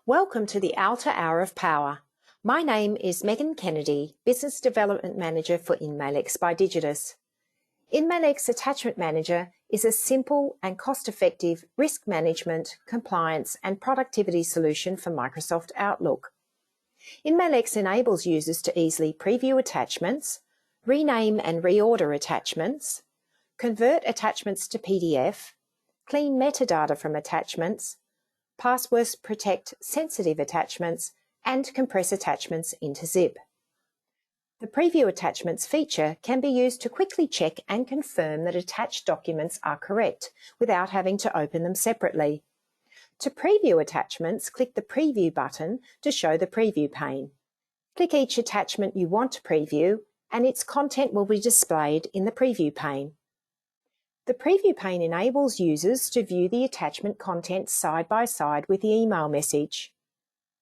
Welcome to the ALTA Hour of Power. My name is Megan Kennedy, Business Development Manager for inMailX by Digitus. inMailX Attachment Manager is a simple and cost-effective risk management, compliance and productivity solution for Microsoft Outlook. inMailX enables users to easily preview attachments, rename and reorder attachments, convert attachments to PDF, clean metadata from attachments, password protect sensitive attachments, and compress attachments into zip. The Preview Attachments feature can be used to quickly check and confirm that attached documents are correct without having to open them separately. To preview attachments, click the Preview button to show the preview pane. Click each attachment you want to preview, and its content will be displayed in the preview pane. The preview pane enables users to view the attachment content side by side with the email message,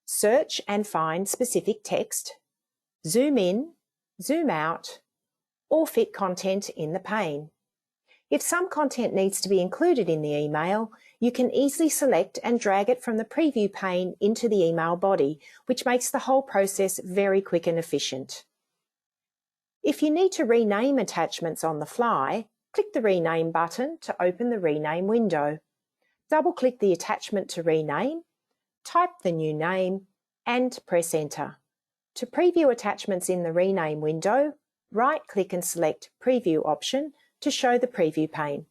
search and find specific text, zoom in, zoom out, or fit content in the pane. If some content needs to be included in the email, you can easily select and drag it from the preview pane into the email body, which makes the whole process very quick and efficient. If you need to rename attachments on the fly, click the Rename button to open the Rename window. Double-click the attachment to rename, type the new name, and press Enter. To preview attachments in the Rename window, right-click and select Preview option to show the preview pane.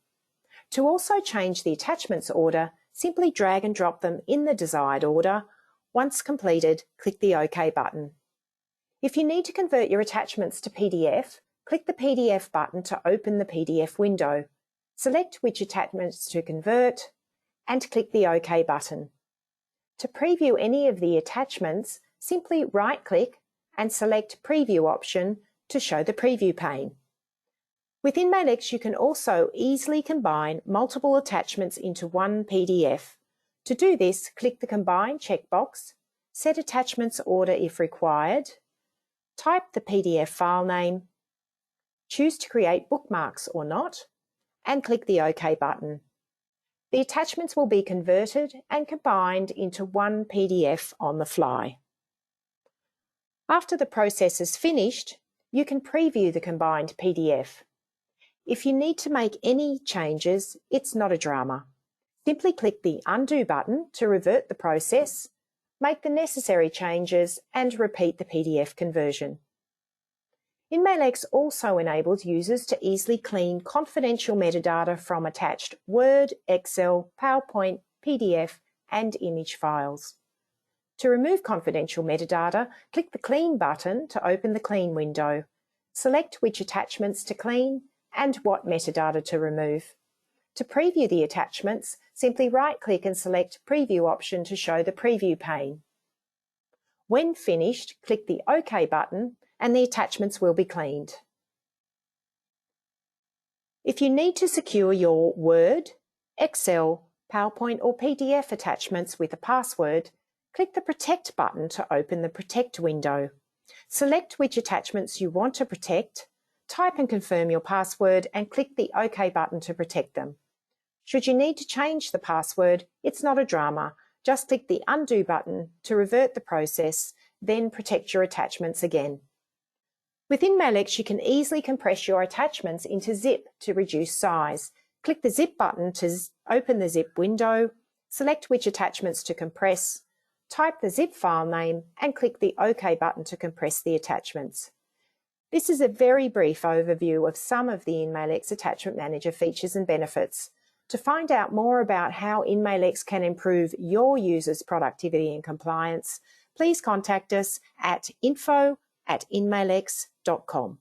To also change the attachments order, simply drag and drop them in the desired order. Once completed, click the OK button. If you need to convert your attachments to PDF, click the PDF button to open the PDF window. Select which attachments to convert and click the OK button. To preview any of the attachments, simply right-click and select Preview option to show the preview pane. With inMailX, you can also easily combine multiple attachments into one PDF. To do this, click the Combine checkbox, set attachments order if required, type the PDF file name, choose to create bookmarks or not, and click the OK button. The attachments will be converted and combined into one PDF on the fly. After the process is finished, you can preview the combined PDF. If you need to make any changes, it's not a drama. Simply click the Undo button to revert the process, make the necessary changes, and repeat the PDF conversion. inMailX also enables users to easily clean confidential metadata from attached Word, Excel, PowerPoint, PDF, and image files. To remove confidential metadata, click the Clean button to open the Clean window. Select which attachments to clean and what metadata to remove. To preview the attachments, simply right-click and select Preview option to show the preview pane. When finished, click the OK button and the attachments will be cleaned. If you need to secure your Word, Excel, PowerPoint or PDF attachments with a password, click the Protect button to open the Protect window. Select which attachments you want to protect, type and confirm your password, and click the OK button to protect them. Should you need to change the password, it's not a drama. Just click the Undo button to revert the process, then protect your attachments again. With inMailX, you can easily compress your attachments into zip to reduce size. Click the Zip button to open the zip window, select which attachments to compress, type the zip file name, and click the OK button to compress the attachments. This is a very brief overview of some of the inMailX Attachment Manager features and benefits. To find out more about how inMailX can improve your users' productivity and compliance, please contact us at info@inmailx.com.